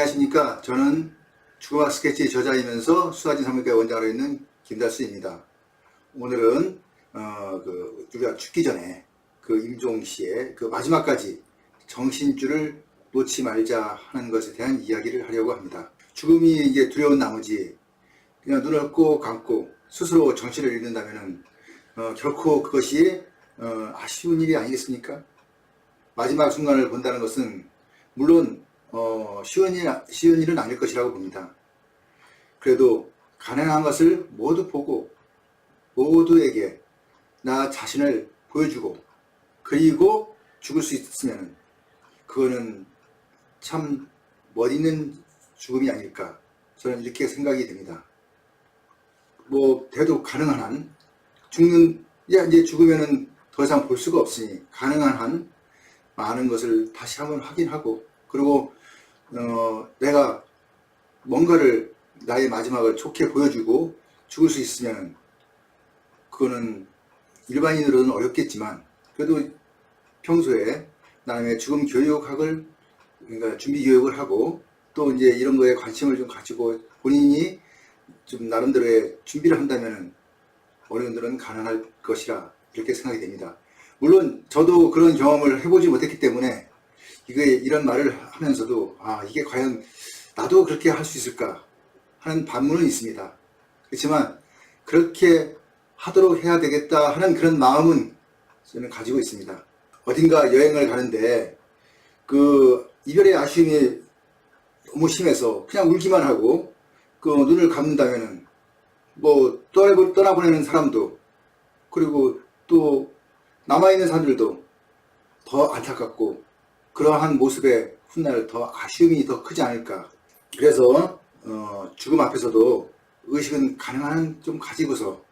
안녕하십니까. 저는 주거와 스케치 저자이면서 수아진 산부인과 원장으로 있는 김달수입니다. 오늘은 우리가 죽기 전에 임종 시에 마지막까지 정신줄을 놓지 말자 하는 것에 대한 이야기를 하려고 합니다. 죽음이 이게 두려운 나머지 그냥 눈을 꼭 감고 스스로 정신을 잃는다면은 결코 그것이 아쉬운 일이 아니겠습니까? 마지막 순간을 본다는 것은 물론 쉬운 일은 아닐 것이라고 봅니다. 그래도 가능한 것을 모두 보고 모두에게 나 자신을 보여주고 그리고 죽을 수 있으면 그거는 참 멋있는 죽음이 아닐까 저는 이렇게 생각이 됩니다. 돼도 가능한 한 이제 죽으면은 더 이상 볼 수가 없으니 가능한 한 많은 것을 다시 한번 확인하고 그리고 내가 뭔가를 나의 마지막을 좋게 보여주고 죽을 수 있으면 그거는 일반인으로는 어렵겠지만 그래도 평소에 나름의 죽음 교육학을 그러니까 준비 교육을 하고 또 이제 이런 거에 관심을 좀 가지고 본인이 좀 나름대로의 준비를 한다면 어른들은 가능할 것이라 이렇게 생각이 됩니다. 물론 저도 그런 경험을 해보지 못했기 때문에 이런 말을 하면서도 이게 과연 나도 그렇게 할 수 있을까 하는 반문은 있습니다. 그렇지만 그렇게 하도록 해야 되겠다 하는 그런 마음은 저는 가지고 있습니다. 어딘가 여행을 가는데 이별의 아쉬움이 너무 심해서 그냥 울기만 하고 눈을 감는다면은 떠나보내는 사람도 그리고 또 남아있는 사람들도 더 안타깝고 그러한 모습에 훗날 더 아쉬움이 더 크지 않을까. 그래서 죽음 앞에서도 의식은 가능한 한 좀 가지고서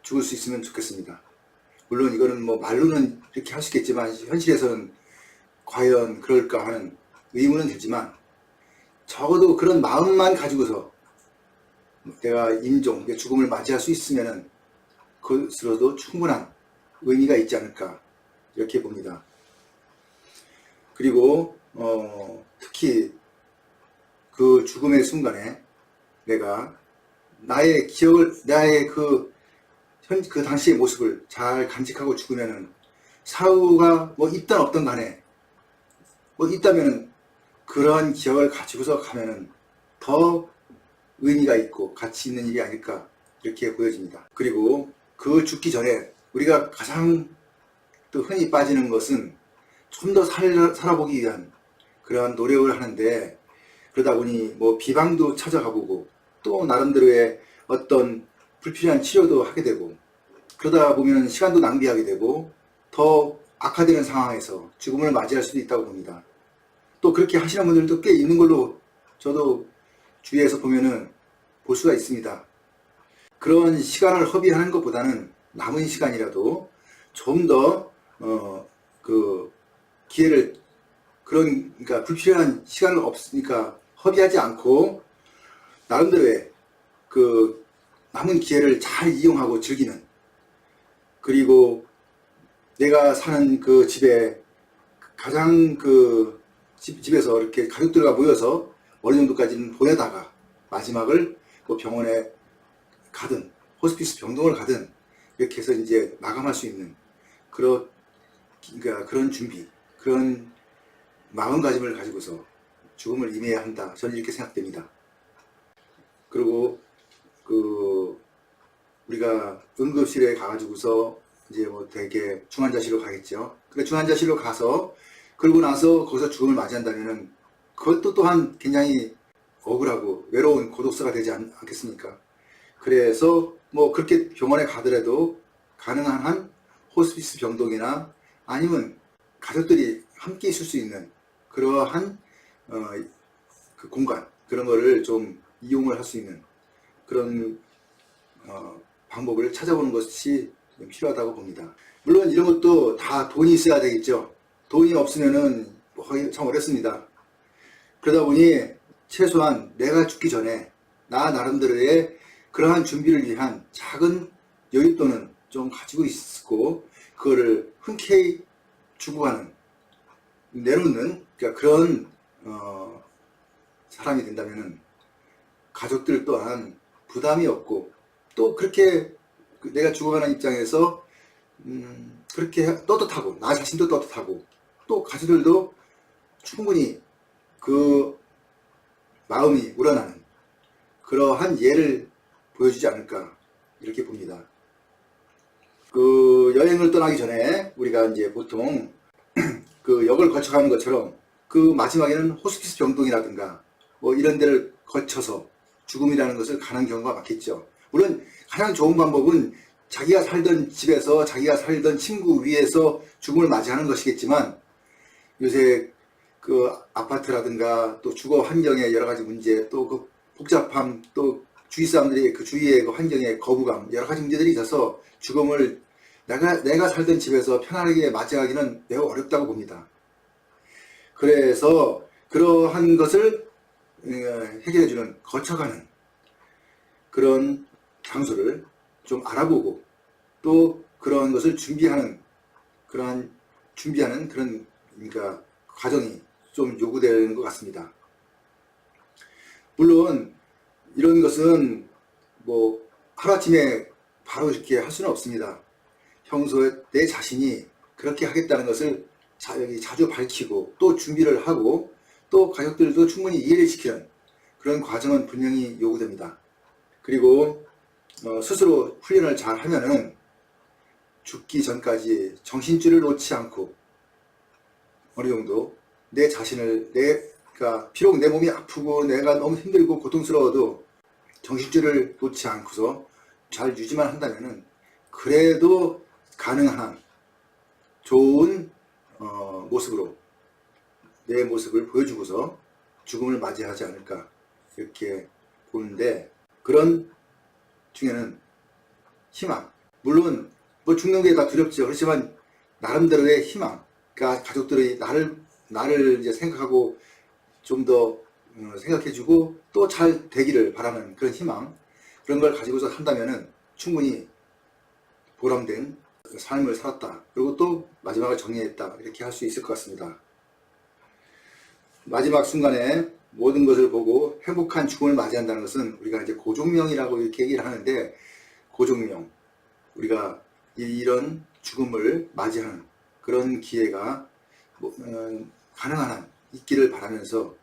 죽을 수 있으면 좋겠습니다. 물론 이거는 말로는 이렇게 할 수 있겠지만 현실에서는 과연 그럴까 하는 의문은 들지만 적어도 그런 마음만 가지고서 내가 죽음을 맞이할 수 있으면 그것으로도 충분한 의미가 있지 않을까 이렇게 봅니다. 그리고 특히 그 죽음의 순간에 내가 나의 그 당시의 모습을 잘 간직하고 죽으면은 사후가 있든 없든 간에 있다면은 그러한 기억을 가지고서 가면은 더 의미가 있고 가치 있는 일이 아닐까 이렇게 보여집니다. 그리고 그 죽기 전에 우리가 가장 또 흔히 빠지는 것은 좀 더 살아보기 위한 그러한 노력을 하는데 그러다 보니 비방도 찾아가보고 또 나름대로의 어떤 불필요한 치료도 하게 되고 그러다 보면 시간도 낭비하게 되고 더 악화되는 상황에서 죽음을 맞이할 수도 있다고 봅니다. 또 그렇게 하시는 분들도 꽤 있는 걸로 저도 주위에서 보면은 볼 수가 있습니다. 그런 시간을 허비하는 것보다는 남은 시간이라도 좀 더 기회를 그러니까 불필요한 시간을 없으니까 허비하지 않고 나름대로의 남은 기회를 잘 이용하고 즐기는 그리고 내가 사는 그 집에 가장 집에서 이렇게 가족들과 모여서 어느 정도까지는 보내다가 마지막을 병원에 가든 호스피스 병동을 가든 이렇게 해서 이제 마감할 수 있는 그런 준비, 그런 마음가짐을 가지고서 죽음을 임해야 한다. 저는 이렇게 생각됩니다. 그리고 우리가 응급실에 가가지고서 이제 되게 중환자실로 가겠죠. 근데 중환자실로 가서 그러고 나서 거기서 죽음을 맞이한다면은 그것도 또한 굉장히 억울하고 외로운 고독사가 되지 않겠습니까? 그래서 그렇게 병원에 가더라도 가능한 한 호스피스 병동이나 아니면 가족들이 함께 있을 수 있는 그러한 그 공간 그런 거를 좀 이용을 할 수 있는 그런 방법을 찾아보는 것이 필요하다고 봅니다. 물론 이런 것도 다 돈이 있어야 되겠죠. 돈이 없으면은 참 어렵습니다. 그러다 보니 최소한 내가 죽기 전에 나 나름대로의 그러한 준비를 위한 작은 여윳돈은 좀 가지고 있고 그거를 흔쾌히 주고 가는 내놓는 그런 사람이 된다면은 가족들 또한 부담이 없고, 또 그렇게 내가 죽어가는 입장에서 그렇게 떳떳하고, 나 자신도 떳떳하고, 또 가족들도 충분히 그 마음이 우러나는 그러한 예를 보여주지 않을까, 이렇게 봅니다. 그 여행을 떠나기 전에 우리가 이제 보통 그 역을 거쳐가는 것처럼 그 마지막에는 호스피스 병동이라든가 뭐 이런 데를 거쳐서 죽음이라는 것을 가는 경우가 많겠죠. 물론 가장 좋은 방법은 자기가 살던 집에서, 자기가 살던 친구 위에서 죽음을 맞이하는 것이겠지만, 요새 그 아파트라든가 또 주거 환경의 여러 가지 문제, 또 그 복잡함, 또 주위 사람들이 그 주위의 그 환경의 거부감, 여러 가지 문제들이 있어서 죽음을 내가 살던 집에서 편안하게 맞이하기는 매우 어렵다고 봅니다. 그래서 그러한 것을 해결해주는, 거쳐가는 그런 장소를 좀 알아보고, 또 그런 것을 준비하는 그런 그러니까 과정이 좀 요구되는 것 같습니다. 물론 이런 것은 뭐 하루아침에 바로 이렇게 할 수는 없습니다. 평소에 내 자신이 그렇게 하겠다는 것을 자주 밝히고, 또 준비를 하고, 또 가족들도 충분히 이해를 시키는 그런 과정은 분명히 요구됩니다. 그리고 스스로 훈련을 잘 하면은 죽기 전까지 정신줄을 놓지 않고, 어느 정도 내 자신을, 그러니까 비록 내 몸이 아프고 내가 너무 힘들고 고통스러워도 정신줄을 놓지 않고서 잘 유지만 한다면은 그래도 가능한 한 좋은 모습으로 내 모습을 보여주고서 죽음을 맞이하지 않을까, 이렇게 보는데, 그런 중에는 희망, 물론 뭐 죽는 게 다 두렵죠. 그렇지만 나름대로의 희망, 그러니까 가족들이 나를 이제 생각하고 좀 더 생각해주고 또 잘 되기를 바라는 그런 희망, 그런 걸 가지고서 한다면은 충분히 보람된 삶을 살았다, 그리고 또 마지막을 정리했다, 이렇게 할 수 있을 것 같습니다. 마지막 순간에 모든 것을 보고 행복한 죽음을 맞이한다는 것은 우리가 이제 고종명이라고 이렇게 얘기를 하는데, 고종명, 우리가 이런 죽음을 맞이하는 그런 기회가 가능한 한 있기를 바라면서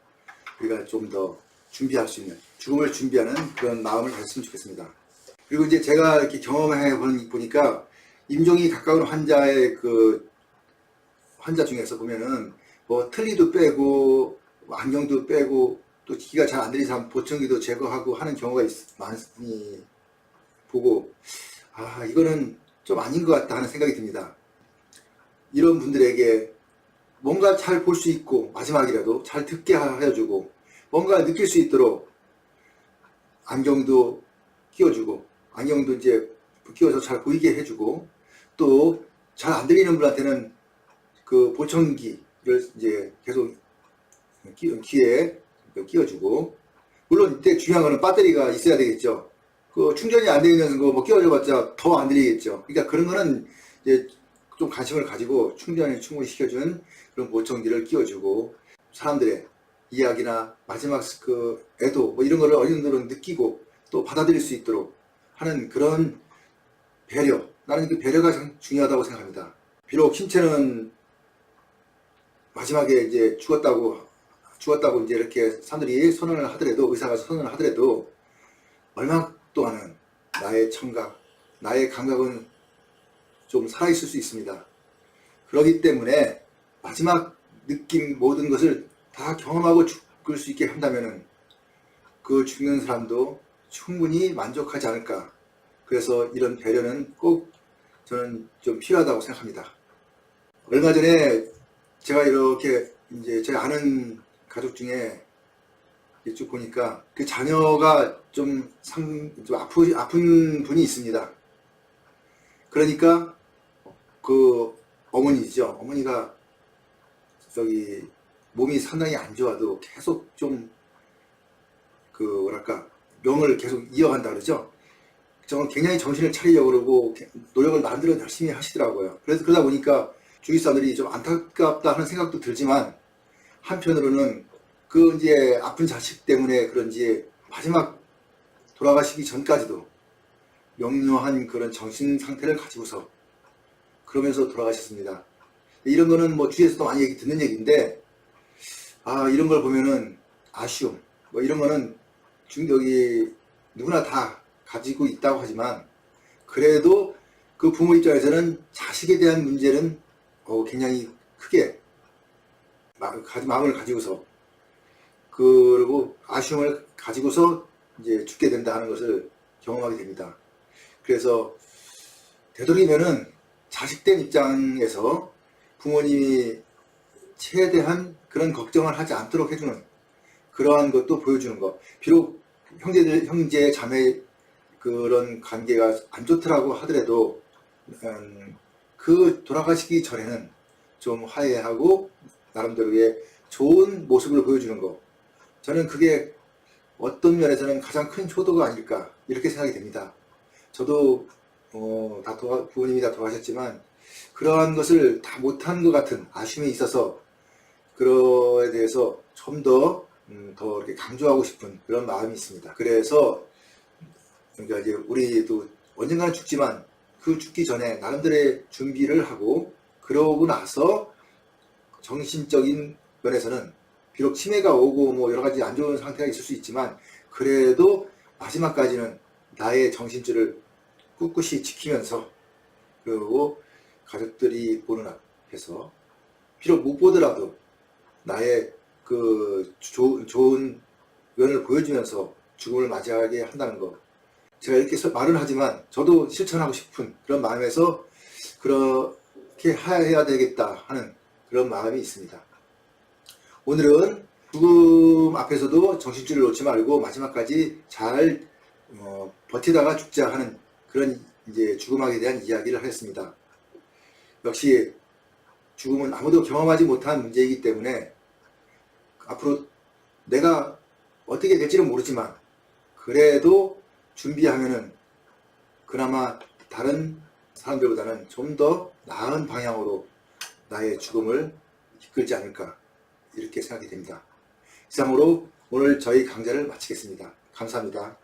우리가 좀 더 준비할 수 있는, 죽음을 준비하는 그런 마음을 가졌으면 좋겠습니다. 그리고 이제 제가 이렇게 경험해 보니까 임종이 가까운 환자의 그 환자 중에서 보면은 뭐 틀니도 빼고 안경도 빼고 또 기가 잘 안 들리는 사람 보청기도 제거하고 하는 경우가 많이 보고, 이거는 좀 아닌 것 같다 하는 생각이 듭니다. 이런 분들에게 뭔가 잘 볼 수 있고 마지막이라도 잘 듣게 해주고, 뭔가 느낄 수 있도록 안경도 끼워주고, 안경도 이제 끼워서 잘 보이게 해주고, 또 잘 안 들리는 분한테는 그 보청기를 이제 계속 귀에 끼워주고, 물론 이때 중요한 거는 배터리가 있어야 되겠죠. 그 충전이 안 되는 거 뭐 끼워줘봤자 더 안 들리겠죠. 그러니까 그런 거는 이제 좀 관심을 가지고 충전을 충분히 시켜준 그런 보청기를 끼워주고, 사람들의 이야기나 마지막 그 애도 뭐 이런 거를 어린이들은 느끼고 또 받아들일 수 있도록 하는 그런 배려, 나는 그 배려가 중요하다고 생각합니다. 비록 신체는 마지막에 이제 죽었다고 이제 이렇게 사람들이 선언을 하더라도, 의사가 선언을 하더라도 얼마 동안은 나의 청각, 나의 감각은 좀 살아있을 수 있습니다. 그렇기 때문에 마지막 느낌, 모든 것을 다 경험하고 죽을 수 있게 한다면은 그 죽는 사람도 충분히 만족하지 않을까. 그래서 이런 배려는 꼭 저는 좀 필요하다고 생각합니다. 얼마 전에 제가 이렇게 이제 제 아는 가족 중에 쭉 보니까 그 자녀가 좀 아픈 분이 있습니다. 그러니까 그 어머니죠. 어머니가 몸이 상당히 안 좋아도 계속 좀 뭐랄까 명을 계속 이어간다 그러죠. 정말 굉장히 정신을 차리려고 그러고 노력을 나름대로 열심히 하시더라고요. 그래서 그러다 보니까 주위 사람들이 좀 안타깝다 하는 생각도 들지만, 한편으로는 그 이제 아픈 자식 때문에 그런지 마지막 돌아가시기 전까지도 명료한 그런 정신 상태를 가지고서 그러면서 돌아가셨습니다. 이런 거는 뭐 주위에서도 많이 듣는 얘기인데, 이런 걸 보면은 아쉬움, 뭐 이런 거는 여기 누구나 다 가지고 있다고 하지만, 그래도 그 부모 입장에서는 자식에 대한 문제는 굉장히 크게 마음을 가지고서, 그리고 아쉬움을 가지고서 이제 죽게 된다 하는 것을 경험하게 됩니다. 그래서 되도록이면은 자식된 입장에서 부모님이 최대한 그런 걱정을 하지 않도록 해주는 그러한 것도 보여주는 것. 비록 형제, 자매 그런 관계가 안 좋더라고 하더라도 그 돌아가시기 전에는 좀 화해하고 나름대로의 좋은 모습을 보여주는 것. 저는 그게 어떤 면에서는 가장 큰 효도가 아닐까 이렇게 생각이 됩니다. 저도 부모님이 다 돌아가셨지만 그러한 것을 다 못한 것 같은 아쉬움이 있어서 그거에 대해서 좀 더 이렇게 강조하고 싶은 그런 마음이 있습니다. 그래서 그러니까 이제 우리도 언젠가는 죽지만 그 죽기 전에 나름대로의 준비를 하고 그러고 나서 정신적인 면에서는 비록 치매가 오고 뭐 여러 가지 안 좋은 상태가 있을 수 있지만 그래도 마지막까지는 나의 정신줄을 꿋꿋이 지키면서 그리고 가족들이 보는 앞에서 비록 못 보더라도 나의 그 좋은 면을 보여주면서 죽음을 맞이하게 한다는 것. 제가 이렇게 말은 하지만 저도 실천하고 싶은 그런 마음에서 그렇게 해야 되겠다 하는 그런 마음이 있습니다. 오늘은 죽음 앞에서도 정신줄을 놓지 말고 마지막까지 잘 버티다가 죽자 하는 그런 이제 죽음에 대한 이야기를 하였습니다. 역시 죽음은 아무도 경험하지 못한 문제이기 때문에 앞으로 내가 어떻게 될지는 모르지만 그래도 준비하면은 그나마 다른 사람들보다는 좀 더 나은 방향으로 나의 죽음을 이끌지 않을까 이렇게 생각이 됩니다. 이상으로 오늘 저희 강좌를 마치겠습니다. 감사합니다.